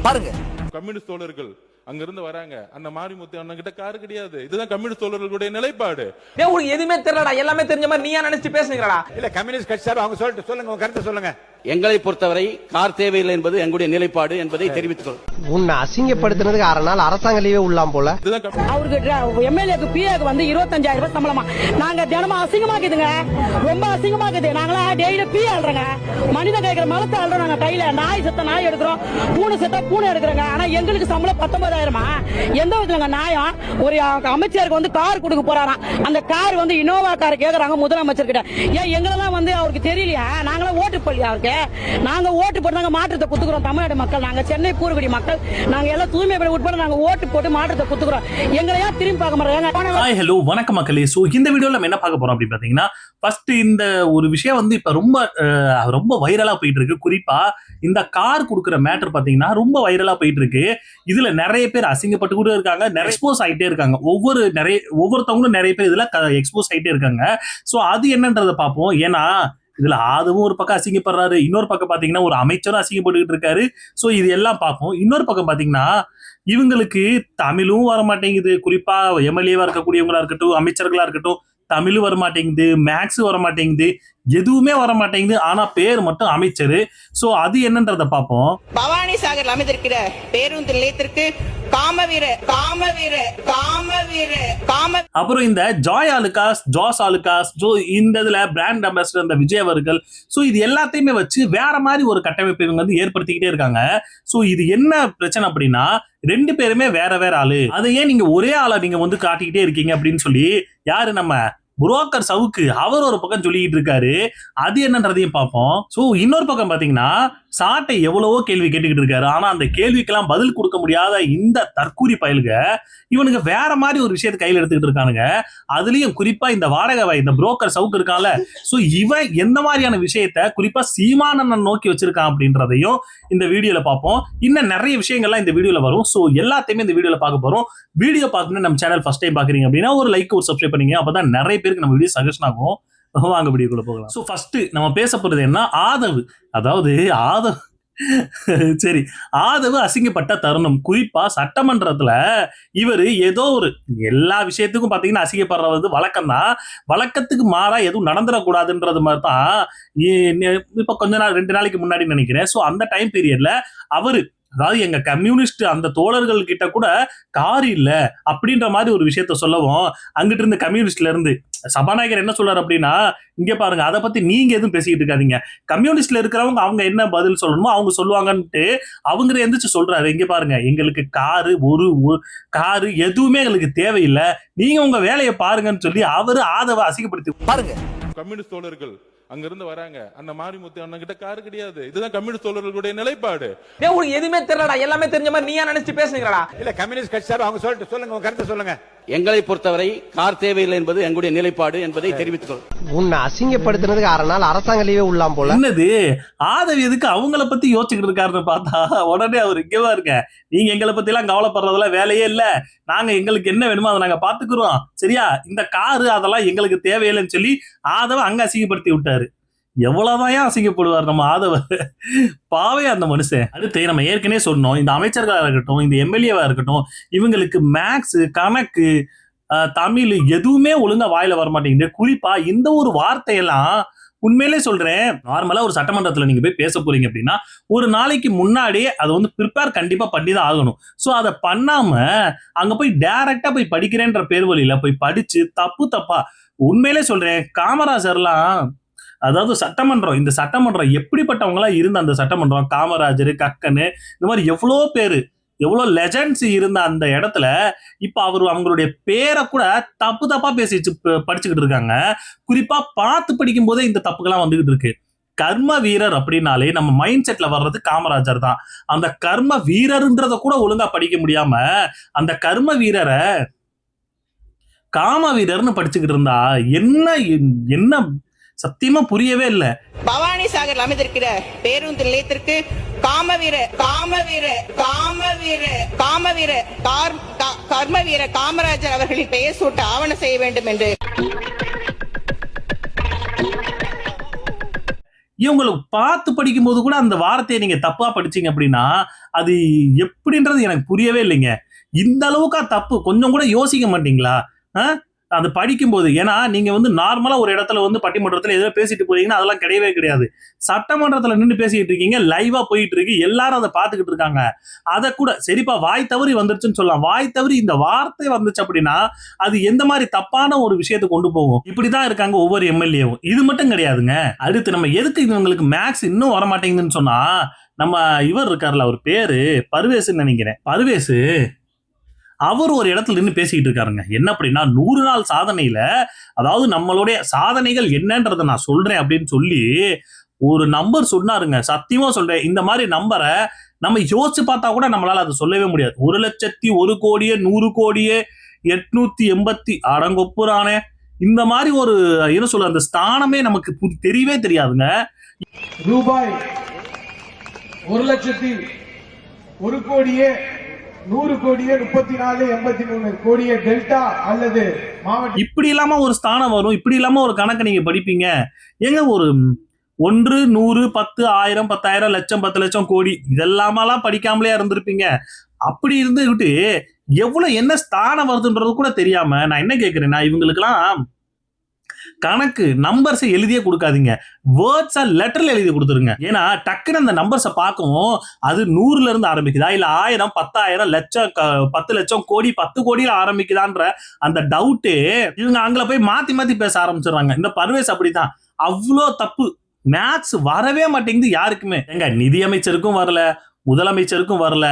பாருங்க. கம்யூனிஸ்ட் தோழர்கள் அங்கிருந்து வராங்க. அந்த மாரிமுத்து அண்ணன் கிட்ட காரு கிடையாது. இதுதான் கம்யூனிஸ்ட் தோழர்களுடைய நிலைப்பாடு. உங்களுக்கு எதுவுமே தெரியலடா, எல்லாமே தெரிஞ்ச மாதிரி நீயா நினைச்சு பேசுறீங்கடா. இல்ல கம்யூனிஸ்ட் கட்சி சார் அவங்க சொல்லிட்டு சொல்லுங்க, உங்க கருத்தை சொல்லுங்க. எங்களை பொறுத்தவரை கார் தேவையில்லை என்பது எங்களுடைய நிலைப்பாடு என்பதை தெரிவித்துக் உன்னை அசிங்கப்படுத்தினதுக்கு 6 நாள் அரசாங்க லீவே உள்ளாம் போல. அவருக்கு எம்எல்ஏக்கு பிஏக்கு வந்து 25,000 ரூபாய் சம்பளமா. நாங்க தினமும் அசிங்கமாக்குதுங்க, ரொம்ப அசிங்கமாக்குது. நாங்களா டெய்லி பி ஆடுறோங்க, மனிதன் கேட்கிற மலத்தை ஆடுறோம். நாங்க கையில நாய் செத்த நாய் எடுக்கிறோம், பூனை செத்த பூனை எடுக்கிறோங்க. ஆனா எங்களுக்கு சம்பளம் 19,000. எந்த விதத்துலங்க நியாயம்? ஒரு அமைச்சருக்கு வந்து கார் கொடுக்க போறாராம், அந்த கார் வந்து இனோவா கார் கேக்குறாங்க முதலமைச்சர் கிட்ட. ஏன் எங்களெல்லாம் வந்து அவருக்கு தெரியலையா? நாங்களாம் ஓட்டு போடலையா அவருக்கு? நாங்க ஓட்டு போட்டு மாற்றத்தை குத்துக்கிறோம். தமிழ்நாடு மக்கள், நாங்க சென்னை பூர்வகுடி மக்கள், நாங்க எல்லாம் தூய்மை உட்பட நாங்க ஓட்டு போட்டு மாற்றத்தை குத்துக்கிறோம். எங்களையா திரும்பி பார்க்க மாட்டாங்க. ஹாய் ஹலோ வணக்கம் மக்களே. சோ இந்த வீடியோல நம்ம என்ன பார்க்க போறோம் அப்படின்னு பாத்தீங்கன்னா, ஃபர்ஸ்ட் இந்த ஒரு விஷயம் வந்து இப்ப ரொம்ப வைரலா போயிட்டு இருக்கு. குறிப்பா இந்த கார் கொடுக்குற மேட்டர் பாத்தீங்கன்னா ரொம்ப வைரலா போயிட்டு இருக்கு. இதுல நிறைய பேர் அசிங்கப்பட்டு கூட இருக்காங்க, எக்ஸ்போஸ் ஆகிட்டே இருக்காங்க. ஒவ்வொருத்தவங்களும் நிறைய பேர் இதுல எக்ஸ்போஸ் ஆகிட்டே இருக்காங்க. சோ அது என்னன்றதை பார்ப்போம். ஏன்னா இதுல ஆதவும் ஒரு பக்கம் அசிங்கப்படுறாரு, இன்னொரு பக்கம் பாத்தீங்கன்னா ஒரு அமைச்சரும் அசிங்கப்பட்டுக்கிட்டு இருக்காரு. சோ இது எல்லாம் பார்ப்போம். இன்னொரு பக்கம் பாத்தீங்கன்னா இவங்களுக்கு தமிழும் வர மாட்டேங்குது. குறிப்பா எம்எல்ஏவா இருக்கக்கூடியவங்களா இருக்கட்டும், அமைச்சர்களா இருக்கட்டும், தமிழும் வர மாட்டேங்குது, மேக்ஸ் வர மாட்டேங்குது, எதுவுமே வர மாட்டேங்குது. ஆனா பேர் மட்டும் அமைச்சரு. சோ அது என்னன்றத பார்ப்போம். பவானி சாகர் அமைந்திருக்கிற பேருந்து நிலையத்திற்கு அப்புறம் இந்த ஜாஸ் ஆலுகாஸ் இந்த இதுல பிராண்ட் அம்பாசிடர் இந்த விஜய் அவர்கள். சோ இது எல்லாத்தையுமே வச்சு வேற மாதிரி ஒரு கட்டமைப்பு இவங்க வந்து ஏற்படுத்திக்கிட்டே இருக்காங்க. சோ இது என்ன பிரச்சனை அப்படின்னா, 2 பேருமே வேற வேற ஆளு. அதை ஏன் நீங்க ஒரே ஆளா நீங்க வந்து காட்டிக்கிட்டே இருக்கீங்க அப்படின்னு சொல்லி யாரு நம்ம புரோக்கர் சவுக்கு அவர் ஒரு பக்கம் சொல்லிட்டு இருக்காரு. அது என்னன்றதையும் பார்ப்போம். சோ இன்னொரு பக்கம் பாத்தீங்கன்னா சாட்டை எவ்வளவோ கேள்வி கேட்டுக்கிட்டு இருக்காரு. ஆனா அந்த கேள்விக்கெல்லாம் பதில் கொடுக்க முடியாத இந்த தற்கூரி பயலுக இவனுக்கு வேற மாதிரி ஒரு விஷயத்தை கையில் எடுத்துக்கிட்டு இருக்கானுங்க. அதுலயும் குறிப்பா இந்த வாடகை இந்த புரோக்கர் சவுக்கு இருக்கான்ல, சோ இவன் எந்த மாதிரியான விஷயத்த குறிப்பா சீமானன் நோக்கி வச்சிருக்கான் அப்படின்றதையும் இந்த வீடியோல பார்ப்போம். இன்னும் நிறைய விஷயங்கள்லாம் இந்த வீடியோல வரும். சோ எல்லாத்தையுமே இந்த வீடியோல பார்க்க போறோம். வீடியோ பார்க்கணும் நம்ம சேனல் ஃபர்ஸ்ட் டைம் பாக்குறீங்க அப்படின்னா ஒரு லைக் ஒரு சப்ஸ்கிரைப் பண்ணீங்க, அப்பதான் நிறைய பேருக்கு நம்ம வீடியோ சஜஷன் ஆகும். வாங்க வீடியோக்குள்ள போகலாம். சோ ஃபர்ஸ்ட் நம்ம பேச போறது என்ன, ஆதவ். அதாவது ஆதவ் அசிங்கப்பட்ட தருணம். குறிப்பா சட்டமன்றத்துல இவரு ஏதோ ஒரு எல்லா விஷயத்துக்கும் பாத்தீங்கன்னா அசிங்கப்படுறது வழக்கம் தான். வழக்கத்துக்கு மாறா எதுவும் நடந்துடக்கூடாதுன்றது மாதிரி தான். இப்ப கொஞ்ச நாள் 2 நாளைக்கு முன்னாடி நினைக்கிறேன். சோ அந்த டைம் பீரியட்ல அவரு, அதாவது எங்க கம்யூனிஸ்ட் அந்த தோழர்கள் கிட்ட கூட கார் இல்ல அப்படின்ற மாதிரி ஒரு விஷயத்த சொல்லவும், அங்கிட்டு இருந்த கம்யூனிஸ்ட்ல இருந்து சபாநாயகர் என்ன சொல்றாரு அப்படின்னா, இங்க பாருங்க அதை பத்தி நீங்க எதுவும் பேசிக்கிட்டு இருக்காதீங்க, கம்யூனிஸ்ட்ல இருக்கிறவங்க அவங்க என்ன பதில் சொல்லணுமோ அவங்க சொல்லுவாங்கன்ட்டு அவங்க எந்திரிச்சு சொல்றாரு. இங்க பாருங்க எங்களுக்கு காரு எதுவுமே எங்களுக்கு தேவையில்லை, நீங்க உங்க வேலையை பாருங்கன்னு சொல்லி அவரு ஆதவ அசிங்கப்படுத்தி பாருங்க. கம்யூனிஸ்ட் தோழர்கள் அங்கிருந்து வராங்க. அந்த மாரிமுத்து அண்ணன் கிட்ட காரு கிடையாது. இதுதான் கம்யூனிஸ்ட் தோழர்களுடைய நிலைப்பாடு. உங்களுக்கு எதுவுமே தெரியலடா, எல்லாமே தெரிஞ்ச மாதிரி நீயா நினைச்சு பேசுறீங்கடா. இல்ல கம்யூனிஸ்ட் கட்சி சார் அவங்க சொல்லிட்டு சொல்லுங்க, உங்க கருத்தை சொல்லுங்க. எங்களை பொறுத்தவரை கார் தேவையில்லை என்பது எங்களுடைய நிலைப்பாடு என்பதை தெரிவித்துக் உன்னை அசிங்கப்படுத்தினதுக்கு 6 நாள் அரசாங்க லீவே உள்ளாம் போல. என்னது ஆதவ் எதுக்கு அவங்கள பத்தி யோசிச்சுக்கிட்டு இருக்காருன்னு பார்த்தா உடனே அவர் இங்கவா இருக்க, நீங்க எங்களை பத்தி எல்லாம் கவலைப்படுறதுல வேலையே இல்ல, நாங்க எங்களுக்கு என்ன வேணுமோ அதை நாங்க பாத்துக்கிறோம், சரியா, இந்த காரு அதெல்லாம் எங்களுக்கு தேவையில்லைன்னு சொல்லி ஆதவ அங்க அசிங்கப்படுத்தி விட்டாரு. எவ்வளவுதான் அசிங்கப்படுவார் நம்ம ஆதவர், பாவே அந்த மனுஷன். அடுத்து நம்ம ஏற்கனவே சொன்னோம், இந்த அமைச்சர்களா இருக்கட்டும், இந்த எம்எல்ஏவா இருக்கட்டும், இவங்களுக்கு மேக்ஸ், கணக்கு, தமிழ் எதுவுமே ஒழுங்கா வாயில வரமாட்டேங்குது. குறிப்பா இந்த ஒரு வார்த்தையெல்லாம் உண்மையிலே சொல்றேன், நார்மலா ஒரு சட்டமன்றத்துல நீங்க போய் பேச போறீங்க அப்படின்னா ஒரு நாளைக்கு முன்னாடியே அதை வந்து ப்ரிப்பேர் கண்டிப்பா பண்ணி தான் ஆகணும். சோ அதை பண்ணாம அங்க போய் டைரக்டா போய் படிக்கிறேன்ற பேர் வழியில போய் படிச்சு தப்பா உண்மையிலே சொல்றேன், காமராஜர்லாம், அதாவது இந்த சட்டமன்றம் எப்படிப்பட்டவங்களா இருந்த அந்த சட்டமன்றம், காமராஜர், கக்கனு, இந்த மாதிரி எவ்வளோ லெஜண்ட்ஸ் இருந்த அந்த இடத்துல இப்ப அவங்களுடைய பேரை கூட தப்பா பேசி படிச்சுக்கிட்டு இருக்காங்க. குறிப்பா பார்த்து படிக்கும் போதே இந்த தப்புக்கெல்லாம் வந்துகிட்டு இருக்கு. கர்ம வீரர் அப்படின்னாலே நம்ம மைண்ட் செட்ல வர்றது காமராஜர் தான். அந்த கர்ம வீரர்ன்றத கூட ஒழுங்கா படிக்க முடியாம அந்த கர்ம வீரரை காம வீரர்னு படிச்சுக்கிட்டு இருந்தா என்ன சத்தியமா புரியவே இல்ல. பவானி சாகர் அமைந்திருக்கிற பேருந்து நிலையத்திற்கு கர்ம வீர காமராஜர் அவர்களின் பெயர் சூட்ட ஆவணம் செய்ய வேண்டும் என்று இவங்களுக்கு பார்த்து படிக்கும் போது கூட அந்த வார்த்தையை நீங்க தப்பா படிச்சீங்க அப்படின்னா அது எப்படின்றது எனக்கு புரியவே இல்லைங்க. இந்த அளவுக்கா தப்பு? கொஞ்சம் கூட யோசிக்க மாட்டீங்களா? அது படிக்கும்போது ஏன்னா நீங்க வந்து நார்மலா ஒரு இடத்துல வந்து பட்டிமன்றத்துல ஏதோ பேசிட்டு போறீங்கன்னா அதெல்லாம் கிடையவே கிடையாது. சட்டமன்றத்துல நின்று பேசிட்டு இருக்கீங்க, லைவா போயிட்டு இருக்கு, எல்லாரும் அதை பார்த்துக்கிட்டு இருக்காங்க. அதை கூட சரிப்பா வாய் தவறி வந்துருச்சுன்னு சொல்லலாம். வாய் தவறி இந்த வார்த்தை வந்துச்சு அப்படின்னா அது எந்த மாதிரி தப்பான ஒரு விஷயத்தை கொண்டு போகும். இப்படிதான் இருக்காங்க ஒவ்வொரு எம்எல்ஏவும். இது மட்டும் கிடையாதுங்க. அடுத்து நம்ம எதுக்கு இவங்களுக்கு மேக்ஸ் இன்னும் வர மாட்டேங்குதுன்னு சொன்னா, நம்ம இவர் இருக்காருல்ல, அவர் பேரு பர்வேஸ்ன்னு நினைக்கிறேன். பர்வேஸ் அவர் ஒரு இடத்துல நின்று பேசிக்கிட்டு இருக்காருங்க. என்ன அப்படின்னா 100 நாள் சாதனையில, அதாவது நம்மளுடைய சாதனைகள் என்னன்றதை நான் சொல்றேன் அப்படின்னு சொல்லி ஒரு நம்பர் சொன்னாருங்க. சத்தியமா சொல்றேன், இந்த மாதிரி நம்பரை நம்ம யோசிச்சு பார்த்தா கூட நம்மளால அதை சொல்லவே முடியாது. 1,01,00,000,880 அடங்கொப்புறானே. இந்த மாதிரி ஒரு என்ன சொல்ற அந்த ஸ்தானமே நமக்கு தெரியவே தெரியாதுங்க. ரூபாய் 1,01,00,000,1,34,83,00,000 டெல்டா அல்லது மாவட்ட இப்படி இல்லாம ஒரு ஸ்தானம் வரும், இப்படி இல்லாம ஒரு கணக்கு நீங்க படிப்பீங்க ஏங்க? ஒரு 1, 100, 10, 1000, 10,000, லட்சம், 10 லட்சம், கோடி இதெல்லாமெல்லாம் படிக்காமலே இருந்திருப்பீங்க. அப்படி இருந்துகிட்டு எவ்வளவு என்ன ஸ்தானம் வருதுன்றது கூட தெரியாம நான் என்ன கேட்கிறேன்னா, இவங்களுக்கெல்லாம் கணக்கு நம்பர்ஸை எழுதியே கொடுக்காதீங்க, வேர்ட்ஸா லெட்டர்ல எழுதி கொடுத்துருங்க. ஏன்னா டக்குன்னு அந்த நம்பர்ஸை பார்க்கவும் அது 100ல இருந்து ஆரம்பிக்குதா இல்ல 1000, 10,000, லட்சம், 10 லட்சம், கோடி, 10 கோடியில ஆரம்பிக்குதான்ற அந்த டவுட்டு இவங்க அங்கே போய் மாத்தி மாத்தி பேச ஆரம்பிச்சிடுறாங்க. இந்த பர்வேஸ் அப்படிதான். அவ்வளோ தப்பு. மேத்ஸ் வரவே மாட்டேங்குது யாருக்குமே. எங்க நிதியமைச்சருக்கும் வரல, முதலமைச்சருக்கும் வரல,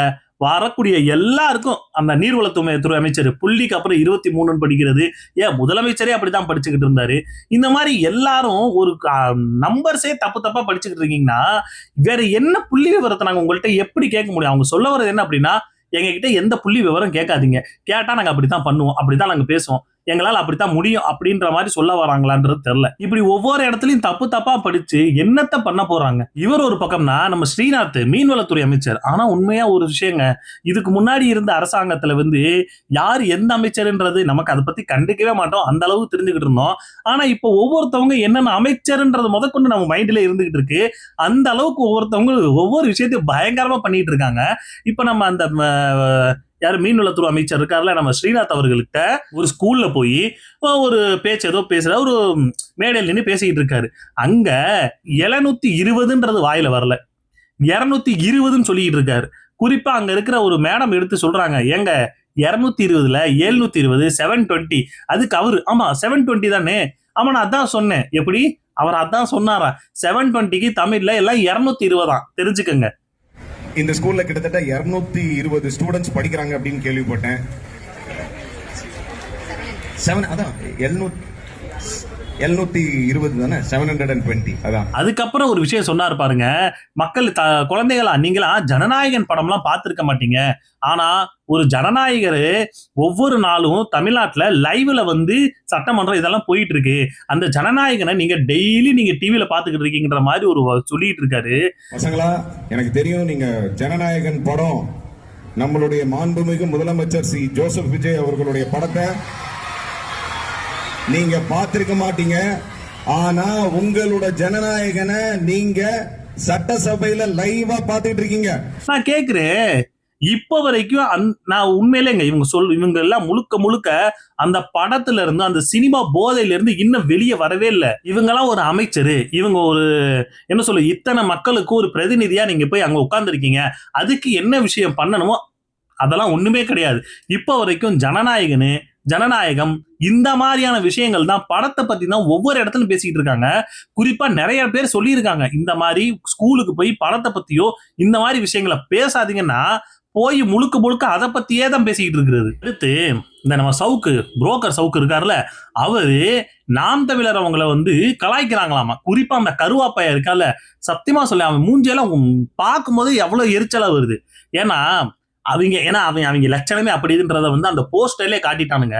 வரக்கூடிய எல்லாருக்கும் அந்த நீர்வளத்துறை அமைச்சர் புள்ளிக்கு அப்புறம் 23 படிக்கிறது. முதலமைச்சரே அப்படித்தான் படிச்சுக்கிட்டு இருந்தாரு. இந்த மாதிரி எல்லாரும் ஒரு நம்பர்ஸே தப்பா படிச்சுக்கிட்டு இருக்கீங்கன்னா வேற என்ன புள்ளி விவரத்தை நாங்க உங்கள்கிட்ட எப்படி கேட்க முடியும்? அவங்க சொல்ல வர்றது என்ன அப்படின்னா, எங்க கிட்ட எந்த புள்ளி விவரம் கேட்காதீங்க, கேட்டா நாங்க அப்படித்தான் பண்ணுவோம், அப்படித்தான் நாங்க பேசுவோம், எங்களால் அப்படித்தான் முடியும் அப்படின்ற மாதிரி சொல்ல வராங்களான்றது தெரியல. இப்படி ஒவ்வொரு இடத்துலயும் தப்பா படிச்சு என்னத்த பண்ண போறாங்க? இவர் ஒரு பக்கம்னா நம்ம ஸ்ரீநாத் மீன்வளத்துறை அமைச்சர். ஆனா உண்மையா ஒரு விஷயங்க, இதுக்கு முன்னாடி இருந்த அரசாங்கத்துல வந்து யார் எந்த அமைச்சர்ன்றது நமக்கு அதை பத்தி கண்டுக்கவே மாட்டோம், அந்த அளவுக்கு தெரிஞ்சுக்கிட்டு இருந்தோம். ஆனா இப்போ ஒவ்வொருத்தவங்க என்னென்ன அமைச்சர்ன்றது முதற்கொண்டு நம்ம மைண்ட்ல இருந்துகிட்டு இருக்கு. அந்த அளவுக்கு ஒவ்வொருத்தவங்க ஒவ்வொரு விஷயத்தையும் பயங்கரமா பண்ணிட்டு இருக்காங்க. இப்ப நம்ம அந்த யாரு மீன்வளத்துறை அமைச்சர் இருக்காருல நம்ம ஸ்ரீநாத் அவர்கள்கிட்ட ஒரு ஸ்கூல்ல போய் ஒரு பேச்சு ஏதோ பேசுற ஒரு மேடையில் நின்று பேசிக்கிட்டு இருக்காரு. அங்க 720ன்றது வாயில வரல, 220ன்னு சொல்லிட்டு இருக்காரு. குறிப்பா அங்க இருக்கிற ஒரு மேடம் எடுத்து சொல்றாங்க, ஏங்க 220ல 720 720, அதுக்கு அவரு ஆமா 720 தானே, ஆமா நான் அதான் சொன்னேன். எப்படி அவர் அதான் சொன்னாரா? 720க்கு தமிழ்ல எல்லாம் 220 தெரிஞ்சுக்கங்க. இந்த ஸ்கூல்ல கிட்டத்தட்ட 220 ஸ்டூடெண்ட்ஸ் படிக்கிறாங்க அப்படின்னு கேள்விப்பட்டேன். அதான் 720 தானே, 720 அதான். அதுக்கப்புறம் ஒரு விஷயம் சொன்னாரு பாருங்க, மக்கள் குழந்தைகளா நீங்களா ஜனநாயகன் படம்லாம் பார்த்திருக்க மாட்டீங்க, ஆனா ஒரு ஜனநாயகர் ஒவ்வொரு நாளும் தமிழ்நாட்டுல லைவ்ல வந்து சட்டமன்றம் இதெல்லாம் போயிட்டு இருக்கு, அந்த ஜனநாயகனை நீங்க டெய்லி நீங்க டிவில பாத்துக்கிட்டு இருக்கீங்கன்ற மாதிரி ஒரு சொல்லிட்டு இருக்காரு. பசங்களா, எனக்கு தெரியும் நீங்க ஜனநாயகன் படம் நம்மளுடைய மாண்புமிகு முதலமைச்சர் சி ஜோசப் விஜய் அவர்களுடைய படத்தை நீங்க பார்த்திருக்க மாட்டீங்க. ஆனா உங்களோட ஜனநாயகனை நீங்க சட்டசபையில லைவா பாத்துட்டு இருக்கீங்க. நான் கேக்குறேன், இப்ப வரைக்கும் நான் உண்மையிலேங்க இவங்க எல்லாம் முழுக்க அந்த படத்துல இருந்து அந்த சினிமா போதையில இருந்து இன்னும் வெளியே வரவே இல்லை. இவங்க எல்லாம் ஒரு அமைச்சர், இவங்க ஒரு என்ன சொல்ல, இத்தனை மக்களுக்கு ஒரு பிரதிநிதியா நீங்க போய் அங்க உட்கார்ந்து இருக்கீங்க, அதுக்கு என்ன விஷயம் பண்ணணுமோ அதெல்லாம் ஒண்ணுமே கிடையாது. இப்ப வரைக்கும் ஜனநாயகம் இந்த மாதிரியான விஷயங்கள் தான், படத்தை பத்தி தான் ஒவ்வொரு இடத்துலயும் பேசிக்கிட்டு இருக்காங்க. குறிப்பா நிறைய பேர் சொல்லியிருக்காங்க, இந்த மாதிரி ஸ்கூலுக்கு போய் படத்தை பத்தியோ இந்த மாதிரி விஷயங்களை பேசாதீங்கன்னா போய் முழுக்க அதை பத்தியே தான் பேசிக்கிட்டு இருக்கிறது. அடுத்து இந்த நம்ம புரோக்கர் சவுக்கு இருக்காருல்ல, அவரு நாம் தமிழர் அவங்கள வந்து கலாய்க்கிறாங்களாமா. குறிப்பா அந்த கருவாப்பையா இருக்கால, சத்தியமா சொல்ல அவன் மூஞ்சியெல்லாம் பார்க்கும்போது எவ்வளவு எரிச்சலா வருது. ஏன்னா அவங்க லட்சணமே அப்படின்றத வந்து அந்த போஸ்டர்லயே காட்டிட்டானுங்க.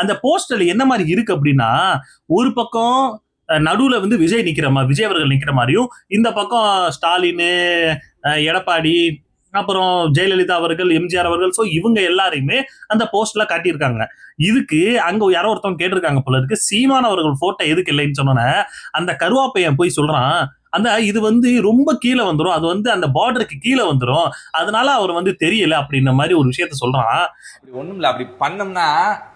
அந்த போஸ்டர்ல என்ன மாதிரி இருக்கு அப்படின்னா, ஒரு பக்கம் நடுவுல வந்து விஜய் அவர்கள் நிக்கிற மாதிரியும், இந்த பக்கம் ஸ்டாலின், எடப்பாடி, அப்புறம் ஜெயலலிதா அவர்கள், எம்ஜிஆர் அவர்கள், சோ இவங்க எல்லாரையுமே அந்த போஸ்ட்ல காட்டியிருக்காங்க. இதுக்கு அங்க யாரோ ஒருத்தவங்க கேட்டிருக்காங்க போல இருக்கு, சீமான் அவர்கள் போட்டோ எதுக்கு இல்லைன்னு சொன்னோன்னே அந்த கருவாப்பையன் போய் சொல்றான், அந்த இது வந்து ரொம்ப கீழே வந்துரும், அது வந்து அந்த பார்டருக்கு கீழே வந்துரும், அதனால அவர் வந்து தெரியல அப்படின்ற மாதிரி ஒரு விஷயத்த சொல்றான். அப்படி ஒண்ணும் இல்ல, அப்படி பண்ணோம்னா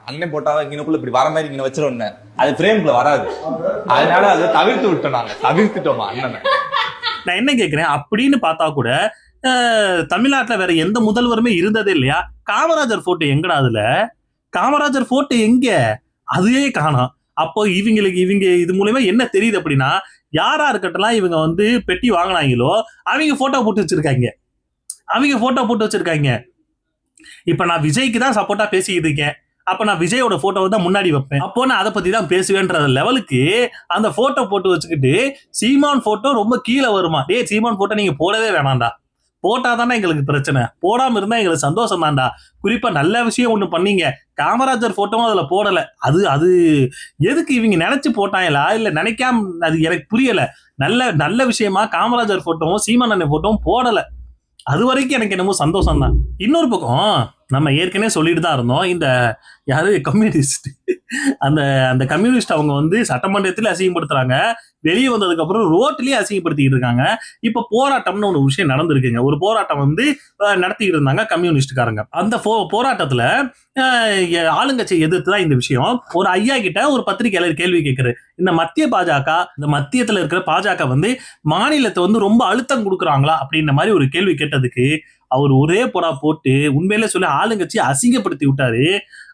அண்ணன் போட்டாவா இங்கனுக்குள்ள இப்படி வர மாதிரி இங்க வச்சிருவோம், அது பிரேம்குள்ள வராது, அதனால அதை தவிர்த்து விட்டோம், நாங்க தவிர்த்துட்டோமா அண்ணனை. நான் என்ன கேட்கிறேன், அப்படின்னு பார்த்தா கூட தமிழ்நாட்டுல வேற எந்த முதல்வருமே இருந்ததே இல்லையா? காமராஜர் போட்டோ எங்கடா? அதுல காமராஜர் போட்டோ எங்க? அதுவே காணோம். அப்போ இவங்க இது மூலமா என்ன தெரியுது அப்படின்னா, யாரா இருக்கட்டும் இவங்க வந்து பெட்டி வாங்கினாங்களோ அவங்க போட்டோ போட்டு வச்சிருக்காங்க. இப்ப நான் விஜய்க்கு தான் சப்போர்ட்டா பேசிக்கிட்டு இருக்கேன், அப்ப நான் விஜயோட போட்டோவை தான் முன்னாடி வைப்பேன், அப்போ நான் அதை பத்தி தான் பேசுவேன்ற லெவலுக்கு அந்த போட்டோ போட்டு வச்சுக்கிட்டு சீமான் போட்டோ ரொம்ப கீழே வருமா? டேய் சீமான் போட்டோ நீங்க போடவே வேணாம்டா, போட்டாதானே எங்களுக்கு பிரச்சனை, போடாம இருந்தா எங்களுக்கு சந்தோஷம் தான்டா. குறிப்பா நல்ல விஷயம் ஒண்ணு பண்ணீங்க, காமராஜர் போட்டோவும் அதுல போடல, அது எதுக்கு இவங்க நினைச்சு போட்டாங்களா இல்ல நினைக்காம, அது எனக்கு புரியல. நல்ல விஷயமா காமராஜர் போட்டோவும் சீமான் அண்ணன் போட்டோவும் போடல, அது வரைக்கும் எனக்கு என்னமோ சந்தோஷம் தான். இன்னொரு பக்கம் நம்ம ஏற்கனவே சொல்லிட்டு தான் இருந்தோம், இந்த யாரு கம்யூனிஸ்ட் அந்த கம்யூனிஸ்ட் அவங்க வந்து சட்டமன்றத்தில் அசிங்கப்படுத்துறாங்க, வெளியே வந்ததுக்கு அப்புறம் ரோட்லயே அசிங்கப்படுத்திட்டு இருக்காங்க. இப்ப போராட்டம்னு ஒரு விஷயம் நடந்திருக்குங்க, ஒரு போராட்டம் வந்து நடத்திட்டு இருந்தாங்க கம்யூனிஸ்ட்காரங்க. அந்த போராட்டத்துல ஆளுங்கட்சியை எதிர்த்து தான் இந்த விஷயம். ஒரு ஐயா கிட்ட ஒரு பத்திரிகையாளர் கேள்வி கேட்கிறாரு, இந்த மத்தியத்துல இருக்கிற பாஜக வந்து மாநிலத்தை வந்து ரொம்ப அழுத்தம் கொடுக்குறாங்களா அப்படின்ற மாதிரி ஒரு கேள்வி கேட்டதுக்கு அவர் ஒரே போடா போட்டு உண்மையிலே சொல்லி ஆளுங்கட்சி அசிங்கப்படுத்தி விட்டாரு.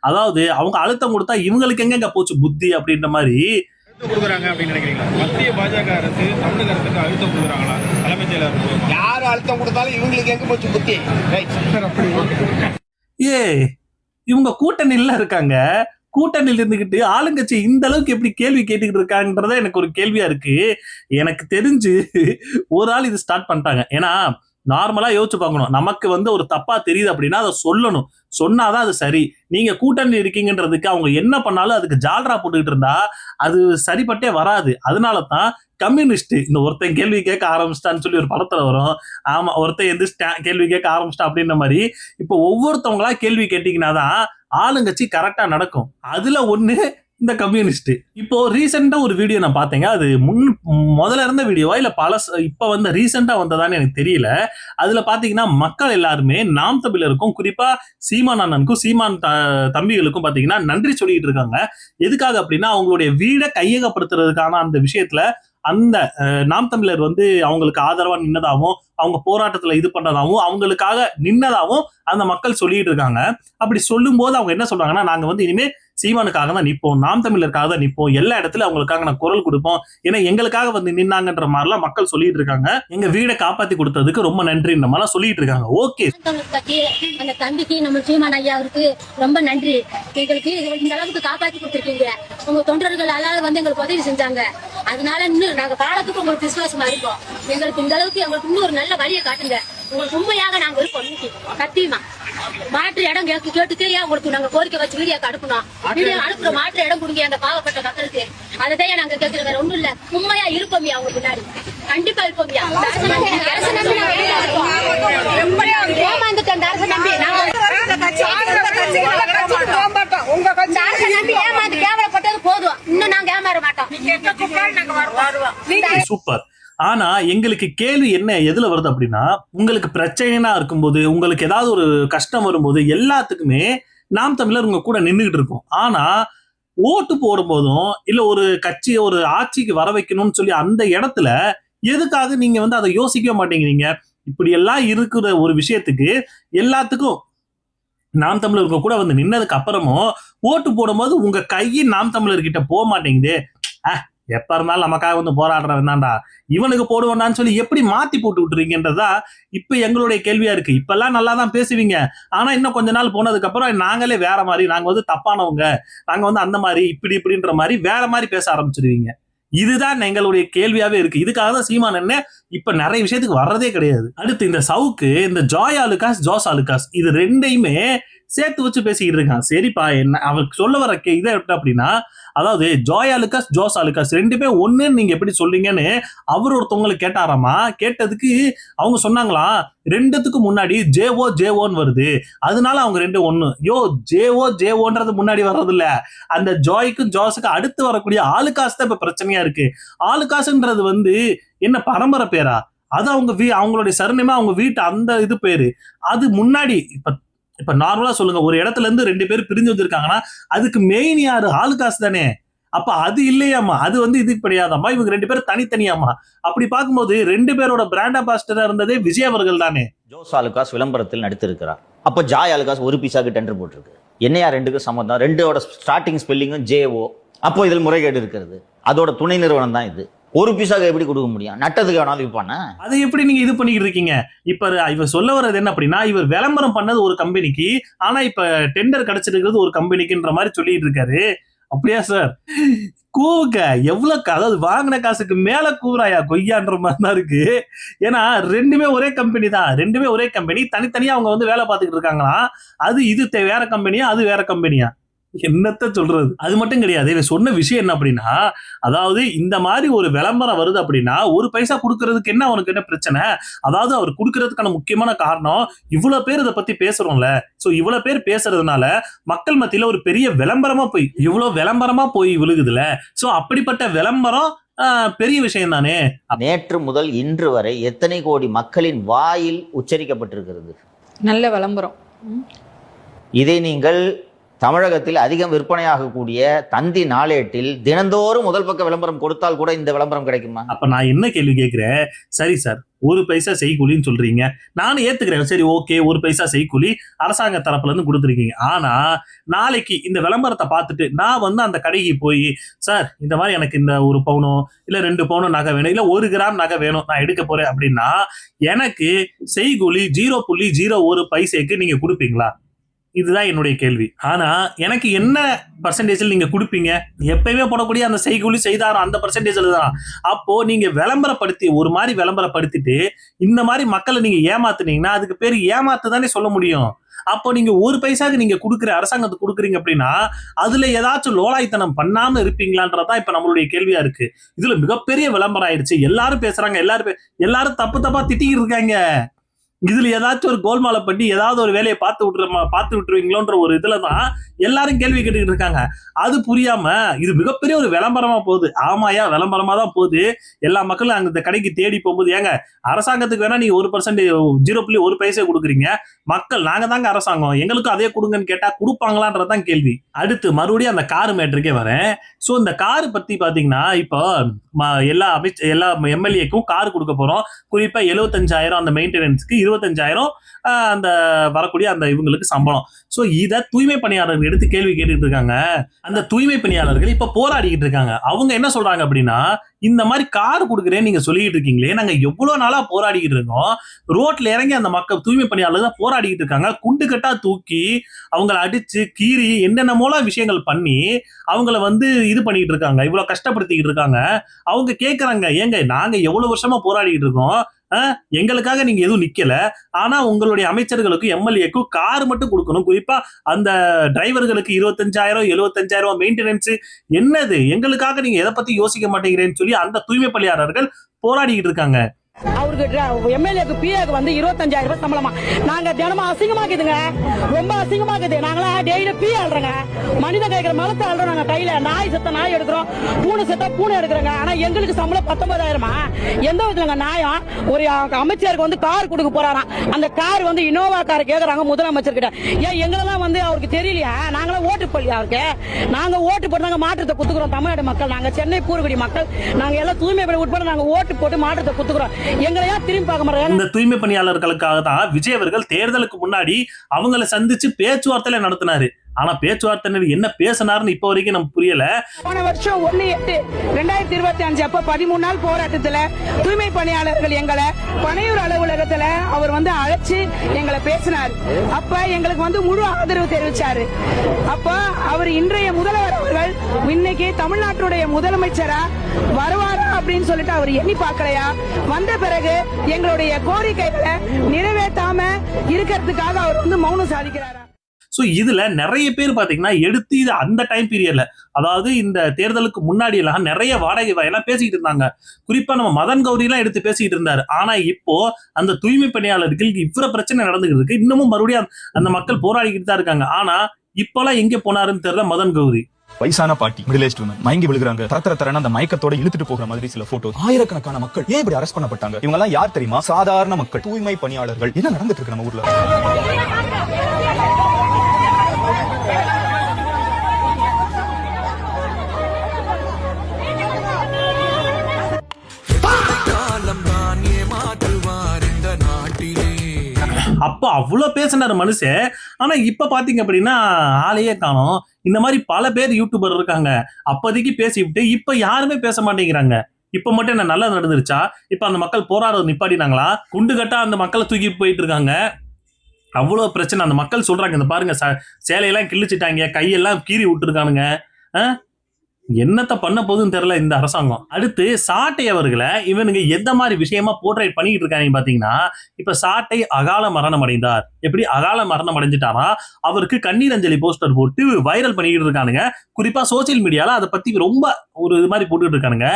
அதாவது அவங்க அழுத்தம் கொடுத்தா இவங்களுக்கு எங்க போச்சு புத்தி அப்படின்ற மாதிரி கொடுக்குறாங்க அப்படின்னு நினைக்கிறீங்களா? மத்திய பாஜக அரசு தமிழக அரசுக்கு அழுத்தம் கொடுக்குறாங்களா? தலைமைச் செயலர் யாரு அழுத்தம் கொடுத்தாலும் இவங்களுக்கு எங்க போச்சு புத்தி? இவங்க கூட்டணியில இருக்காங்க, கூட்டணியில் இருந்துகிட்டு ஆளுங்கட்சி இந்த அளவுக்கு எப்படி கேள்வி கேட்டுக்கிட்டு இருக்காங்கன்றத எனக்கு ஒரு கேள்வியா இருக்கு. எனக்கு தெரிஞ்சு ஒரு ஆள் இது ஸ்டார்ட் பண்ணிட்டாங்க. ஏன்னா நார்மலா யோசிச்சு பார்க்கணும், நமக்கு வந்து ஒரு தப்பா தெரியுது அப்படின்னா அதை சொல்லணும், சொன்னாதான் அது சரி. நீங்க கூட்டணி இருக்கீங்கன்றதுக்கு அவங்க என்ன பண்ணாலும் அதுக்கு ஜால்ரா போட்டுக்கிட்டு இருந்தா அது சரிப்பட்டே வராது. அதனாலதான் கம்யூனிஸ்ட் இந்த ஒருத்தன் கேள்வி கேட்க ஆரம்பிச்சிட்டான்னு சொல்லி ஒரு படத்துல வரும், ஆமா ஒருத்தன் எந்த கேள்வி கேட்க ஆரம்பிச்சிட்டான் அப்படின்ற மாதிரி இப்போ ஒவ்வொருத்தவங்களா கேள்வி கேட்டீங்கன்னாதான் ஆளுங்கட்சி கரெக்டா நடக்கும். அதுல ஒண்ணு இந்த கம்யூனிஸ்ட். இப்போ ரீசெண்டா ஒரு வீடியோ நான் பார்த்தேங்க, அது முதல்ல இருந்த வீடியோவா இல்ல இப்ப வந்து ரீசெண்டா வந்ததான்னு எனக்கு தெரியல. அதுல பாத்தீங்கன்னா மக்கள் எல்லாருமே நாம் தமிழருக்கும் குறிப்பா சீமான் அண்ணனுக்கும் சீமான் தம்பிகளுக்கும் பாத்தீங்கன்னா நன்றி சொல்லிட்டு இருக்காங்க. எதுக்காக அப்படின்னா அவங்களுடைய வீடை கையகப்படுத்துறதுக்கான அந்த விஷயத்துல அந்த நாம் தமிழர் வந்து அவங்களுக்கு ஆதரவா நின்னதாகவும் அவங்க போராட்டத்துல இது பண்ணதாகவும் அவங்களுக்காக நின்னதாகவும் அந்த மக்கள் சொல்லிட்டு இருக்காங்க. அப்படி சொல்லும் போது அவங்க என்ன சொல்றாங்கன்னா, நாங்க வந்து இனிமே சீமானுக்காக தான் நிற்போம், நாம் தமிழருக்காக தான் நிற்போம், எல்லா இடத்துல அவங்களுக்காக நான் குரல் கொடுப்போம், ஏன்னா எங்களுக்காக வந்து நின்னாங்கன்ற மாதிரிலாம் மக்கள் சொல்லிட்டு இருக்காங்க. எங்க வீடை காப்பாத்தி கொடுத்ததுக்கு ரொம்ப நன்றின்ற மாதிரி சொல்லிட்டு இருக்காங்க. ஓகே, அந்த தம்பிக்கு நம்ம சீமான் ஐயாவுக்கு ரொம்ப நன்றி. எங்களுக்கு இந்த அளவுக்கு காப்பாத்தி கொடுத்துருக்கீங்க, உங்க தொண்டர்கள் எல்லாரும் வந்து எங்களுக்கு உதவி செஞ்சாங்க, அதனால இன்னும் நாங்க பாடத்துக்கு உங்களுக்கு விசுவாசமா இருக்கோம். எங்களுக்கு இந்த அளவுக்கு எங்களுக்கு இன்னும் ஒரு நல்ல வழியை காட்டுங்க, உங்களுக்கு உண்மையாக நாங்க இருப்போம். சத்தியமா மாற்று இடம் கேட்டுக்கே உங்களுக்கு நாங்க கோரிக்கை வச்சு வீடியோ அனுப்பணும், வீடியோ அனுப்புற மாற்று இடம் கொடுங்க அந்த பாவப்பட்ட மக்களுக்கு, அதைதான் நாங்க கேட்கிறோம், வேற ஒண்ணும் இல்ல. உண்மையா இருப்போம் அவங்க பின்னாடி, கண்டிப்பா இருப்போம். கேவலப்பட்டது போதும், இன்னும் நாங்க ஏமாற மாட்டோம். சூப்பர். ஆனா எங்களுக்கு கேள்வி என்ன எதுல வருது அப்படின்னா, உங்களுக்கு பிரச்சனைனா இருக்கும்போது, உங்களுக்கு ஏதாவது ஒரு கஷ்டம் வரும்போது எல்லாத்துக்குமே நாம் தமிழர் உங்க கூட நின்றுகிட்டு இருக்கோம். ஆனா ஓட்டு போடும் போதும் இல்ல ஒரு கட்சியை ஒரு ஆட்சிக்கு வர வைக்கணும்னு சொல்லி அந்த இடத்துல எதுக்காக நீங்க வந்து அதை யோசிக்க மாட்டேங்கிறீங்க? இப்படி எல்லாம் இருக்கிற ஒரு விஷயத்துக்கு எல்லாத்துக்கும் நாம் தமிழர் கூட வந்து நின்னதுக்கு அப்புறமும் ஓட்டு போடும்போது உங்க கையின் நாம் தமிழர்கிட்ட போக மாட்டேங்குது. எப்ப இருந்தாலும் நமக்காக வந்து போராடுறவன் தான்டா, இவனுக்கு போடுவான்னு சொல்லி எப்படி மாத்தி போட்டு விட்டுறீங்கன்றதா இப்ப எங்களுடைய கேள்வியா இருக்கு. இப்ப எல்லாம் நல்லா தான் பேசுவீங்க, ஆனா இன்னும் கொஞ்ச நாள் போனதுக்கு அப்புறம் நாங்களே வேற மாதிரி, நாங்க வந்து தப்பானவங்க, நாங்க வந்து அந்த மாதிரி இப்படின்ற மாதிரி வேற மாதிரி பேச ஆரம்பிச்சிருவீங்க. இதுதான் எங்களுடைய கேள்வியாவே இருக்கு. இதுக்காக தான் சீமான் என்ன இப்ப நிறைய விஷயத்துக்கு வர்றதே கிடையாது. அடுத்து இந்த சவுக்கு, இந்த ஜோஸ் ஆலுகாஸ் இது ரெண்டையுமே சேர்த்து வச்சு பேசிக்கிட்டு இருக்கான். சரிப்பா, என்ன அவருக்கு சொல்ல வர இதை அப்படின்னா, அதாவது ஜோயா லுகாஸ், ஜோசா லுகாஸ் ரெண்டுமே ஒண்ணுன்னு நீங்க எப்படி சொல்றீங்கன்னு அவர் ஒருத்தவங்களுக்கு கேட்டாராமா. கேட்டதுக்கு அவங்க சொன்னாங்களா, ரெண்டுத்துக்கு முன்னாடி ஜேஓன்னு வருது, அதனால அவங்க ரெண்டு ஒண்ணு. ஜேஓன்றது முன்னாடி வர்றது இல்ல, அந்த ஜோய்க்கும் ஜோஸுக்கும் அடுத்து வரக்கூடிய ஆலுகாஸ் தான் இப்ப பிரச்சனையா இருக்கு. ஆலுகாஸ்ன்றது வந்து என்ன பரம்பரை பேரா? அது அவங்களுடைய சரணமா அவங்க வீட்டு அந்த இது பேரு. அது முன்னாடி இப்ப நார்மலா சொல்லுங்க, ஒரு இடத்துல இருந்து 2 பேர் பிரிஞ்சு வந்திருக்காங்கன்னா அதுக்கு மெயின் யாரு? ஆலுகாஸ் தானே. அப்ப அது இல்லையாமா, அது வந்து இதுக்கு கிடையாதாமா, இவங்க 2 பேரும் தனித்தனியாமா. அப்படி பார்க்கும்போது 2 பேரோட பிராண்ட் அம்பாசிடரா இருந்ததே விஜய் அவர்கள் தானே. ஜோஸ் ஆலுகாஸ் விளம்பரத்தில் நடித்திருக்கிறார். அப்ப ஜாய் ஆலுகாஸ் ஒரு பீஸாக்கு டெண்டர் போட்டிருக்கு. என்னையா ரெண்டுக்கும் சம்பந்தம்? ரெண்டோட ஸ்டார்டிங் ஸ்பெல்லிங்கும் ஜேஓ. அப்போ இதில் முறைகேடு இருக்கிறது. அதோட துணை நிறுவனம் தான் இது. ஒரு பீஸாக எப்படி கொடுக்க முடியும்? நட்டதுக்கு வேணாலும் விற்பானே. அதை எப்படி நீங்க இது பண்ணிக்கிட்டு இருக்கீங்க? இப்ப இவர் சொல்ல வர்றது என்ன அப்படின்னா, இவர் விளம்பரம் பண்ணது ஒரு கம்பெனிக்கு, ஆனா இப்ப டெண்டர் கிடைச்சிருக்கிறது ஒரு கம்பெனிக்குன்ற மாதிரி சொல்லிட்டு இருக்காரு. அப்படியா சார்? கூவுக்க எவ்வளவு, அதாவது வாங்கின காசுக்கு மேல கூறாயா கொய்யான்ற மாதிரி தான் இருக்கு. ஏன்னா ரெண்டுமே ஒரே கம்பெனி தான், ரெண்டுமே ஒரே கம்பெனி, தனித்தனியா அவங்க வந்து வேலை பார்த்துக்கிட்டு இருக்காங்களா. அது இது வேற கம்பெனியா, அது வேற கம்பெனியா? என்னத்த சொல்றது? அது மட்டும் கிடையாது. இவன் சொன்ன விஷயம் என்ன அப்படின்னா, அதாவது இந்த மாதிரி ஒரு விளம்பரம் வருது அப்படின்னா ஒரு பைசா கொடுக்கறதுக்கு என்ன அவனுக்கு என்ன பிரச்சனை? அதாவது அவர் கொடுக்கறதுக்கான முக்கியமான காரணம், இவ்வளவு பேர் இதை பத்தி பேசுறோம்ல, சோ இவ்வளவு பேர் பேசுறதுனால மக்கள் மத்தியில ஒரு பெரிய விளம்பரமா போய் விழுகுதுல. சோ அப்படிப்பட்ட விளம்பரம் பெரிய விஷயம் தானே. நேற்று முதல் இன்று வரை எத்தனை கோடி மக்களின் வாயில் உச்சரிக்கப்பட்டிருக்கிறது நல்ல விளம்பரம். இதை நீங்கள் தமிழகத்தில் அதிகம் விற்பனையாகக்கூடிய தந்தி நாளேட்டில் தினந்தோறும் முதல் பக்க விளம்பரம் கொடுத்தால் கூட இந்த விளம்பரம் கிடைக்குமா? அப்ப நான் என்ன கேள்வி கேட்கிறேன், சரி சார், ஒரு பைசா செய்கூலின்னு சொல்றீங்க, நானும் ஏத்துக்கிறேன், சரி ஓகே, ஒரு பைசா செய்கூலி அரசாங்க தரப்புல இருந்து கொடுத்துருக்கீங்க. ஆனா நாளைக்கு இந்த விளம்பரத்தை பார்த்துட்டு நான் வந்து அந்த கடைக்கு போய், சார் இந்த மாதிரி எனக்கு இந்த 1 பவுனோ இல்ல 2 பவுனோ நகை வேணும், இல்ல 1 கிராம் நகை வேணும், நான் எடுக்க போறேன் அப்படின்னா எனக்கு செய்கூலி 0.01 பைசைக்கு நீங்க கொடுப்பீங்களா? இதுதான் என்னுடைய கேள்வி. ஆனா எனக்கு என்ன பர்சன்டேஜ்ல நீங்க கொடுப்பீங்க? எப்பயுமே போடக்கூடிய அந்த செய்கூலி செய்தாரம் அந்த பர்சன்டேஜ்ல தான். அப்போ நீங்க விளம்பரப்படுத்தி ஒரு மாதிரி விளம்பரப்படுத்திட்டு இந்த மாதிரி மக்களை நீங்க ஏமாத்துனீங்கன்னா அதுக்கு பேர் ஏமாத்து தானே சொல்ல முடியும். அப்போ நீங்க 1 பைசாக்கு நீங்க கொடுக்குற அரசாங்கத்துக்கு கொடுக்குறீங்க அப்படின்னா அதுல ஏதாச்சும் லோலாய்த்தனம் பண்ணாம இருப்பீங்களான்றதான் இப்ப நம்மளுடைய கேள்வியா இருக்கு. இதுல மிகப்பெரிய விளம்பரம் ஆயிடுச்சு, எல்லாரும் பேசுறாங்க, எல்லாரும் தப்பா திட்டிக்கிட்டு இருக்காங்க. இதுல ஏதாச்சும் ஒரு கோல்மாலை பண்ணி ஏதாவது ஒரு வேலையை பார்த்து விட்டுருவீங்களோன்ற ஒரு இதுலதான் எல்லாரும் கேள்வி கேட்டுக்கிட்டு இருக்காங்க. அது புரியாம இது மிகப்பெரிய ஒரு விளம்பரமா போகுது. ஆமாயா, விளம்பரமா தான் போகுது. எல்லா மக்களும் அங்க இந்த கடைக்கு தேடி போகும்போது, ஏங்க அரசாங்கத்துக்கு வேணா நீங்க 1% 0.1 பைசா கொடுக்குறீங்க, மக்கள் நாங்க தாங்க அரசாங்கம், எங்களுக்கும் அதே கொடுங்கன்னு கேட்டா கொடுப்பாங்களான்றதான் கேள்வி. அடுத்து மறுபடியும் அந்த கார் மேட்டருக்கே வரேன். சோ இந்த கார் பத்தி பாத்தீங்கன்னா, இப்போ எல்லா எம்எல்ஏக்கும் கார் கொடுக்க போறோம். குறிப்பா 75,000 அந்த மெயின்டெனன்ஸ்க்கு, 25,000 அந்த வரக்கூடிய அந்த இவங்களுக்கு சம்பளம். சோ இத தூய்மை பணியாளர்கள் எடுத்து கேள்வி கேட்டுட்டு இருக்காங்க. அந்த தூய்மை பணியாளர்கள் இப்ப போராடிக்கிட்டு இருக்காங்க. அவங்க என்ன சொல்றாங்க அப்படின்னா, இந்த மாதிரி கார் கொடுக்குறேன்னு நீங்க சொல்லிட்டு இருக்கீங்களே, நாங்க எவ்வளவு நாளா போராடிக்கிட்டு இருக்கோம், ரோட்ல இறங்கி அந்த மக்கள் தூய்மை பணியாளர்கள் தான் போராடிக்கிட்டு இருக்காங்க, குண்டு கட்டா தூக்கி அவங்களை அடிச்சு கீறி என்னென்னமோல விஷயங்கள் பண்ணி அவங்கள வந்து இது பண்ணிட்டு இருக்காங்க, இவ்வளவு கஷ்டப்படுத்திக்கிட்டு இருக்காங்க. அவங்க கேட்கறாங்க, ஏங்க நாங்க எவ்வளவு வருஷமா போராடிக்கிட்டு இருக்கோம், எங்களுக்காக நீங்க எதுவும் நிக்கல, ஆனா உங்களுடைய அமைச்சர்களுக்கு எம்எல்ஏக்கும் கார் மட்டும் கொடுக்கணும், குறிப்பா அந்த டிரைவர்களுக்கு 25,000 75,000 மெயின்டெனன்ஸ் என்னது, எங்களுக்காக நீங்க எதை பத்தி யோசிக்க மாட்டேங்கிறேன்னு சொல்லி அந்த தூய்மை பணியாளர்கள் போராடிக்கிட்டு இருக்காங்க. அவருக்கு எம்எல்ஏக்கு பிஏக்கு வந்து 25,000 சம்பளமா. நாங்க தினமும் அசிங்கமாக்குதுங்க, ரொம்ப அசிங்கமாக்குது. நாங்களா டெய்லி பி ஆள்றோங்க, மனித கைக்கிற மலத்தை ஆள்றோம். நாங்க கையில நாய் செத்த நாய் எடுக்கிறோம், பூனை செத்த பூனை எடுக்கிறோங்க. ஆனா எங்களுக்கு சம்பளம் 19,000. எந்த விதத்துலங்க நியாயம்? ஒரு அமைச்சருக்கு வந்து கார் கொடுக்க போறாராம், அந்த கார் வந்து இனோவா கார் கேக்குறாங்க முதலமைச்சர் கிட்ட. ஏன் எங்களெல்லாம் வந்து அவருக்கு தெரியலையா? நாங்களாம் ஓட்டு போடலையா அவருக்கு? நாங்க ஓட்டு போட்டு நாங்க மாற்றத்தை குத்துக்கிறோம். தமிழ்நாடு மக்கள், நாங்க சென்னை பூர்வகுடி மக்கள், நாங்க எல்லாம் தூய்மை பணி உட்பட நாங்க ஓட்டு போட்டு மாற்றத்தை குத்துக்கிறோம். எங்களையா திரும்பி பார்க்க மாட்டாங்க. இந்த தூய்மை பணியாளர்களுக்காக தான் விஜய் அவர்கள் தேர்தலுக்கு முன்னாடி அவங்களை சந்திச்சு பேச்சுவார்த்தை நடத்தினாரு. ஆனா பேச்சுவார்த்தை என்ன பேசினாருன்னு இப்ப வரைக்கும் நமக்கு புரியல. போன வருஷம் 1/8/2025 அப்ப 13 நாள் போராட்டத்துல தூய்மை பணியாளர்கள் எங்களை பனையூர் அலுவலகத்துல அவர் வந்து அழைச்சு எங்களை பேசினார். அப்ப எங்களுக்கு வந்து முழு ஆதரவு தெரிவிச்சாரு. அப்ப அவர் இன்றைய முதல்வர் அவர்கள் இன்னைக்கு தமிழ்நாட்டுடைய முதலமைச்சரா வருவாரா அப்படின்னு சொல்லிட்டு அவர் எண்ணி பார்க்கலையா? வந்த பிறகு எங்களுடைய கோரிக்கைகளை நிறைவேற்றாம இருக்கிறதுக்காக அவர் வந்து மௌனம் சாதிக்கிறாரா? ஸோ இதுல நிறைய பேர் பாத்தீங்கன்னா எடுத்து இது அந்த டைம் பீரியட்ல, அதாவது இந்த தேர்தலுக்கு முன்னாடி எல்லாம் நிறைய வாடகை எல்லாம் பேசிக்கிட்டு இருந்தாங்க. குறிப்பா நம்ம மதன் கௌரி எல்லாம் எடுத்து பேசிக்கிட்டு இருந்தாரு. ஆனா இப்போ அந்த தூய்மை பணியாளர்கள் இவ்வளவு பிரச்சனை நடந்துகிட்டு இருக்கு. இன்னமும் மறுபடியும் அந்த மக்கள் போராடிக்கிட்டு தான் இருக்காங்க. ஆனா இப்பெல்லாம் எங்க போனாருன்னு தெரியல மதன் கௌரி. வயசான பாட்டி, மிடில் ஏஜ் உமன் மயங்கி விழுகிறாங்க. தரத்தரன அந்த மயக்கத்தோட இழுத்துட்டு போகிற மாதிரி சில போட்டோ. ஆயிரக்கணக்கான மக்கள் ஏன் இப்படி அரெஸ்ட் பண்ணப்பட்டாங்க? இவங்க எல்லாம் யார் தெரியுமா? சாதாரண மக்கள், தூய்மை பணியாளர்கள். என்ன நடந்துட்டு இருக்கு நம்ம ஊர்ல? அப்ப அவ்வளவு பேசினாரு மனுஷன். ஆனா இப்ப பாத்தீங்க அப்படின்னா ஆளையே காணோம். இந்த மாதிரி பல பேர் யூடியூபர் இருக்காங்க. அப்போதைக்கு பேசிவிட்டு இப்ப யாருமே பேச மாட்டேங்கிறாங்க. இப்ப மட்டும் என்ன நல்லது நடந்துருச்சா? இப்ப அந்த மக்கள் போராடுறது நிப்பாட்டினாங்களா? குண்டு கட்டா அந்த மக்களை தூக்கி போயிட்டு இருக்காங்க. அவ்வளவு பிரச்சனை. அந்த மக்கள் சொல்றாங்க, இந்த பாருங்க சேலையெல்லாம் கிழிச்சிட்டாங்க, கையெல்லாம் கீறி விட்டுருக்கானுங்க. என்னத்த பண்ண போகுதுன்னு தெரியல இந்த அரசாங்கம். அடுத்து சாட்டை அவர்களை இவனுங்க எந்த மாதிரி விஷயமா போர்ட்ரேட் பண்ணிட்டு இருக்காங்க பாத்தீங்கன்னா, இப்ப சாட்டை அகால மரணம் அடைந்தார். எப்படி அகால மரணம் அடைஞ்சிட்டாரா, அவருக்கு கண்ணீர் அஞ்சலி போஸ்டர் போட்டு வைரல் பண்ணிட்டு இருக்கானுங்க. குறிப்பா சோசியல் மீடியால அதை பத்தி ரொம்ப ஒரு இது மாதிரி போட்டுட்டு இருக்கானுங்க.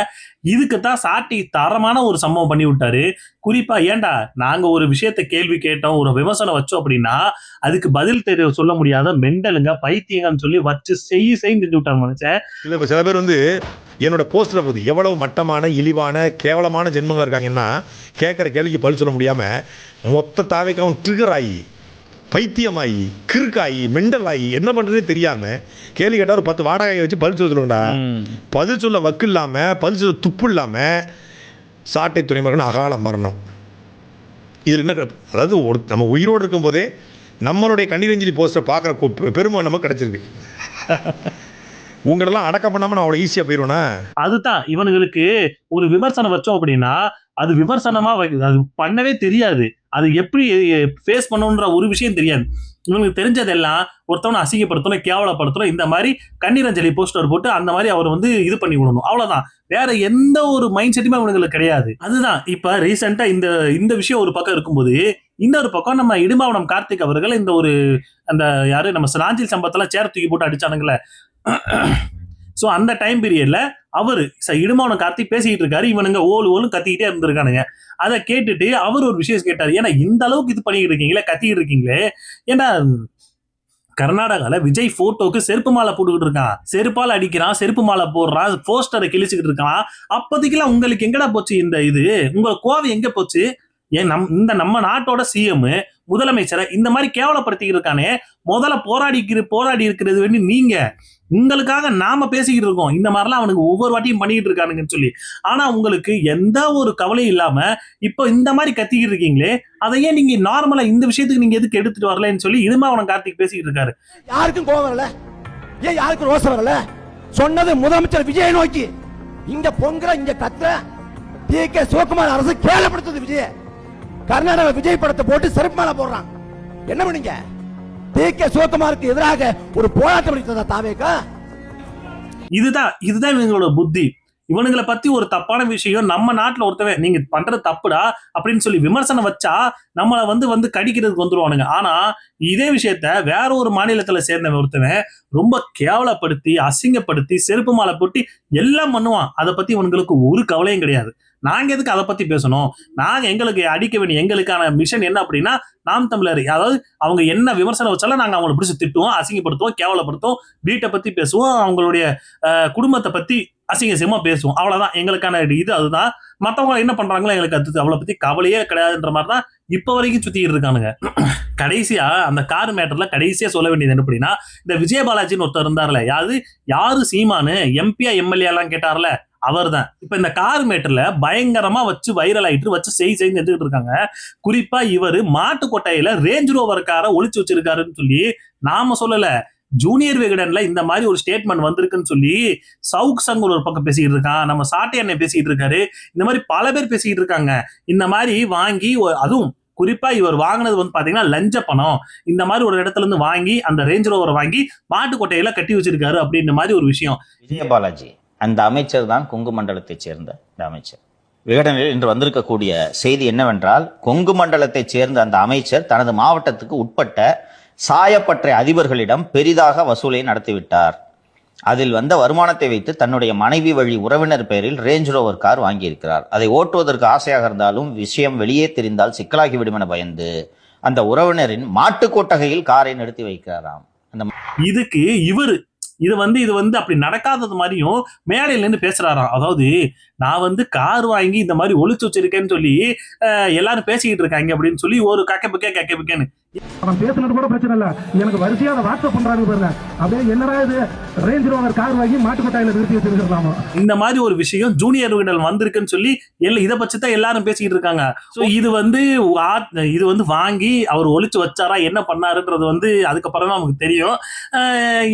இதுக்குத்தான் சாட்டை தரமான ஒரு சம்பவம் பண்ணி விட்டாரு. குறிப்பா ஏண்டா நாங்க ஒரு விஷயத்த கேள்வி கேட்டோம், ஒரு விமர்சனம் வச்சோம் அப்படின்னா அதுக்கு பதில் தெரிய சொல்ல முடியாத மெண்டலுங்க, பைத்தியங்கன்னு சொல்லி வச்சு செஞ்சு விட்டாங்க மனுஷன். இல்ல சில பேர் வந்து என்னோட போஸ்டரை பத்தி எவ்வளவு மட்டமான, இழிவான, கேவலமான ஜென்மங்கள் இருக்காங்கன்னா கேட்குற கேள்விக்கு பதில் சொல்ல முடியாம மொத்த தாவைக்கும் ட்ரிகர் ஆகி, பைத்தியமாயி, கிறுக்காயி, மெண்டல் ஆகி என்ன பண்றதே தெரியாம கேள்வி கேட்டா ஒரு 10 வாடகை வச்சு பதில் சொல்ல சொல்லுங்கடா. பதில் சொல்ல வக்கு இல்லாம, பதில் சொல்ல துப்பு இல்லாம சாட்டை துறைமுருகன் அகால மரணம். இதில் என்ன, அதாவது நம்ம உயிரோடு இருக்கும் போதே நம்மளுடைய கண்ணீரஞ்சலி போஸ்டரை பார்க்குற பெருமை நமக்கு கிடைச்சிருக்கு. உங்களெல்லாம் அடக்கம் பண்ணாம நான் அவ்வளோ ஈஸியா போயிடுவேனா? அதுதான் இவனுங்களுக்கு ஒரு விமர்சனம் வச்சோம் அப்படின்னா அது விமர்சனமா அது பண்ணவே தெரியாது. அது எப்படி ஃபேஸ் பண்ணணுன்ற ஒரு விஷயம் தெரியாது. இவங்களுக்கு தெரிஞ்சதெல்லாம் ஒருத்தவனை அசிங்கப்படுத்தணும், கேவலப்படுத்தணும், இந்த மாதிரி கண்ணீரஞ்சலி போஸ்டர் போட்டு அந்த மாதிரி அவர் வந்து இது பண்ணி விடணும், அவ்வளவுதான். வேற எந்த ஒரு மைண்ட் செட்டுமே இவங்களுக்கு கிடையாது. அதுதான் இப்ப ரீசெண்டா இந்த விஷயம் ஒரு பக்கம் இருக்கும்போது, இன்னொரு பக்கம் நம்ம இடும்பாவனம் கார்த்திக் அவர்கள் இந்த ஒரு அந்த யாரு நம்ம நாஞ்சில் சம்பவத்தெல்லாம் சேர் தூக்கி போட்டு அடிச்சானுங்களே, சோ அந்த டைம் பீரியட்ல அவரு இடும்பாவனம் கார்த்திக் பேசிக்கிட்டு இருக்காரு. இவனுங்க ஓலும் கத்திக்கிட்டே இருந்திருக்கானுங்க. அதை கேட்டுட்டு அவர் ஒரு விஷயம் கேட்டாரு, ஏன்னா இந்த அளவுக்கு இது பண்ணிக்கிட்டு இருக்கீங்களே, கத்திக்கிட்டு இருக்கீங்களே, ஏன்னா கர்நாடகால விஜய் போட்டோக்கு செருப்பு மாலை போட்டுக்கிட்டு இருக்கான், செருப்பால் அடிக்கிறான், செருப்பு மாலை போடுறான், போஸ்டரை கிழிச்சுக்கிட்டு இருக்கான். அப்போதைக்கெல்லாம் உங்களுக்கு எங்கடா போச்சு இந்த இது? உங்க கோவை எங்க போச்சு? ஏன் நம்ம நாட்டோட சிஎம் முதலமைச்சரை இந்த மாதிரி கேவலப்படுத்திக்கிட்டு இருக்கானே, முதல்ல போராடி இருக்கிறது வேண்டி நீங்க, உங்களுக்காக நாம பேசிக்கிட்டு இருக்கோம். இந்த மாதிரிலாம் அவனுக்கு ஒவ்வொரு வாட்டியும் பண்ணிக்கிட்டு இருக்கானுங்கன்னு சொல்லி. ஆனா உங்களுக்கு எந்த ஒரு கவலையும் இல்லாம இப்போ இந்த மாதிரி கத்திக்கிட்டு இருக்கீங்களே, அதையே நீங்க நார்மலா இந்த விஷயத்துக்கு நீங்க எதுக்கு எடுத்துட்டு வரலன்னு சொல்லி இடும்பாவனம் கார்த்திக் பேசிக்கிட்டு இருக்காரு. யாருக்கும் கோபம் வரல, ஏன் யாருக்கும் ரோசம் வரல? சொன்னது முதலமைச்சர் விஜய் நோக்கி. இங்க பொங்கல, இங்க கத்துற டி.கே. சிவகுமார் அரசு கேவலப்படுத்துது விஜய். கர்நாடக விஜய் படத்தை போட்டு செருப்பு மேல போடுறான். என்ன பண்ணீங்க? டி.கே. சிவகுமாருக்கு எதிராக ஒரு போராட்டம் நடத்ததா தாவேக்கா? இதுதான் இவங்களோட புத்தி. இவனுங்களை பத்தி ஒரு தப்பான விஷயம் நம்ம நாட்டுல ஒருத்தவன் நீங்க பண்றது தப்புடா அப்படின்னு சொல்லி விமர்சனம் வச்சா நம்மளை வந்து கடிக்கிறதுக்கு வந்துருவானுங்க. ஆனா இதே விஷயத்த வேற ஒரு மாநிலத்துல சேர்ந்த ஒருத்தவன் ரொம்ப கேவலப்படுத்தி, அசிங்கப்படுத்தி, செருப்பு மாலை போட்டு எல்லாம் பண்ணுவான். அதை பத்தி இவனுங்களுக்கு ஒரு கவலையும் கிடையாது. நாங்க எதுக்கு அதை பத்தி பேசணும்? நாங்க எங்களுக்கு அடிக்க வேண்டிய எங்களுக்கான மிஷன் என்ன அப்படின்னா, நாம் தமிழர், அதாவது அவங்க என்ன விமர்சனம் வச்சாலும் நாங்க அவங்களை பிடிச்சி திட்டுவோம், அசிங்கப்படுத்துவோம், கேவலப்படுத்துவோம், வீட்டை பத்தி பேசுவோம், அவங்களுடைய குடும்பத்தை பத்தி அசிங்கமா பேசுவோம். அவ்வளவுதான் எங்களுக்கான இது. அதுதான். மத்தவங்க என்ன பண்றாங்களோ எங்களுக்கு அது அவளை பத்தி கவலையே கிடையாதுன்ற மாதிரி தான் இப்ப வரைக்கும் சுத்திட்டு இருக்கானுங்க. கடைசியா அந்த கார் மேட்டர்ல கடைசியா சொல்ல வேண்டியது என்ன அப்படின்னா, இந்த விஜயபாலாஜின்னு ஒருத்தர் இருந்தார்ல, யாரு சீமானு எம்பியா எம்எல்ஏ எல்லாம் கேட்டார்ல, அவர் தான். இப்ப இந்த கார் மேட்டர்ல பயங்கரமா வச்சு வைரல் ஆயிட்டு வச்சு செய்து எடுத்துக்கிட்டு இருக்காங்க. குறிப்பா இவரு மாட்டு கொட்டையில ரேஞ்ச் ரோவர் காரை ஒளிச்சு வச்சிருக்காருன்னு சொல்லி நாம சொல்லல, ஜூனியர் விகடன்ல இந்த மாதிரி ஒரு ஸ்டேட்மெண்ட் வந்திருக்குன்னு சொல்லி சவுக் சங்கர் ஒரு பக்கம் பேசிக்கிட்டு இருக்கான், நம்ம சாட்டை அண்ணன் பேசிக்கிட்டு இருக்காரு, இந்த மாதிரி பல பேர் பேசிக்கிட்டு இருக்காங்க. இந்த மாதிரி வாங்கி, அதுவும் குறிப்பா இவர் வாங்கினது பாத்தீங்கன்னா லஞ்ச பணம், இந்த மாதிரி ஒரு இடத்துல இருந்து வாங்கி அந்த ரேஞ்ச் ரோவரை வாங்கி மாட்டுக்கொட்டையில கட்டி வச்சிருக்காரு அப்படின்ற மாதிரி ஒரு விஷயம். விஜயபாலாஜி அந்த அமைச்சர் தான் கொங்கு மண்டலத்தை சேர்ந்த இந்த அமைச்சர். விகடனில் இன்று வந்திருக்கக்கூடிய செய்தி என்னவென்றால், கொங்கு மண்டலத்தைச் சேர்ந்த அந்த அமைச்சர் தனது மாவட்டத்துக்கு உட்பட்ட சாயப்பட்டறை அதிபர்களிடம் பெரிதாக வசூலை நடத்திவிட்டார். அதில் வந்த வருமானத்தை வைத்து தன்னுடைய மனைவி வழி உறவினர் பெயரில் ரேஞ்ச் ரோவர் கார் வாங்கியிருக்கிறார். அதை ஓட்டுவதற்கு ஆசையாக இருந்தாலும் விஷயம் வெளியே தெரிந்தால் சிக்கலாகிவிடும் என பயந்து அந்த உறவினரின் மாட்டுக் கொட்டகையில் காரை நிறுத்தி வைக்கிறாராம். இதுக்கு இது வந்து அப்படி நடக்காதது மாதிரியும் மேடையில இருந்து பேசுறாராம். அதாவது நான் கார் வாங்கி இந்த மாதிரி ஒளிச்சு வச்சிருக்கேன்னு சொல்லி எல்லாரும் பேசிக்கிட்டு இருக்காங்க அப்படின்னு சொல்லி ஒரு கக்கபிக்கேன்னு அவன் பேசுனது கூட பிரச்சனை இல்ல, எனக்கு வரிசையா அதை வாட்ஸ்அப் பண்றாங்க பாருங்க. அப்படியே என்னடா இது ரேஞ்ச் ரோவர் கார் வாங்கி மாட்டுக்கொட்டாயில நிறுத்தி வச்சிருக்காங்க. இந்த மாதிரி ஒரு விஷயம் ஜூனியர் விகடன் வந்திருக்குன்னு சொல்லி இதை பற்றி தான் எல்லாரும் பேசிக்கிட்டு இருக்காங்க. ஸோ இது வாங்கி அவர் ஒளிச்சு வச்சாரா, என்ன பண்ணாருன்றது அதுக்கப்புறம் தான் நமக்கு தெரியும்.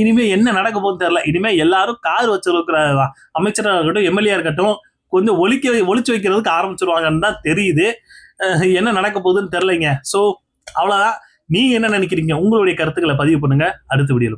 இனிமே என்ன நடக்க போகுதுன்னு தெரியல. இனிமே எல்லாரும் கார் வச்சிருக்கிற அமைச்சராக இருக்கட்டும், எம்எல்ஏ இருக்கட்டும், கொஞ்சம் ஒளிச்சு வைக்கிறதுக்கு ஆரம்பிச்சிருவாங்கன்னு தான் தெரியுது. என்ன நடக்க போகுதுன்னு தெரியலைங்க. ஸோ அவ்வளோதான். நீங்க என்ன நினைக்கிறீங்க? உங்களுடைய கருத்துக்களை பதிவு பண்ணுங்க. அடுத்த வீடியோல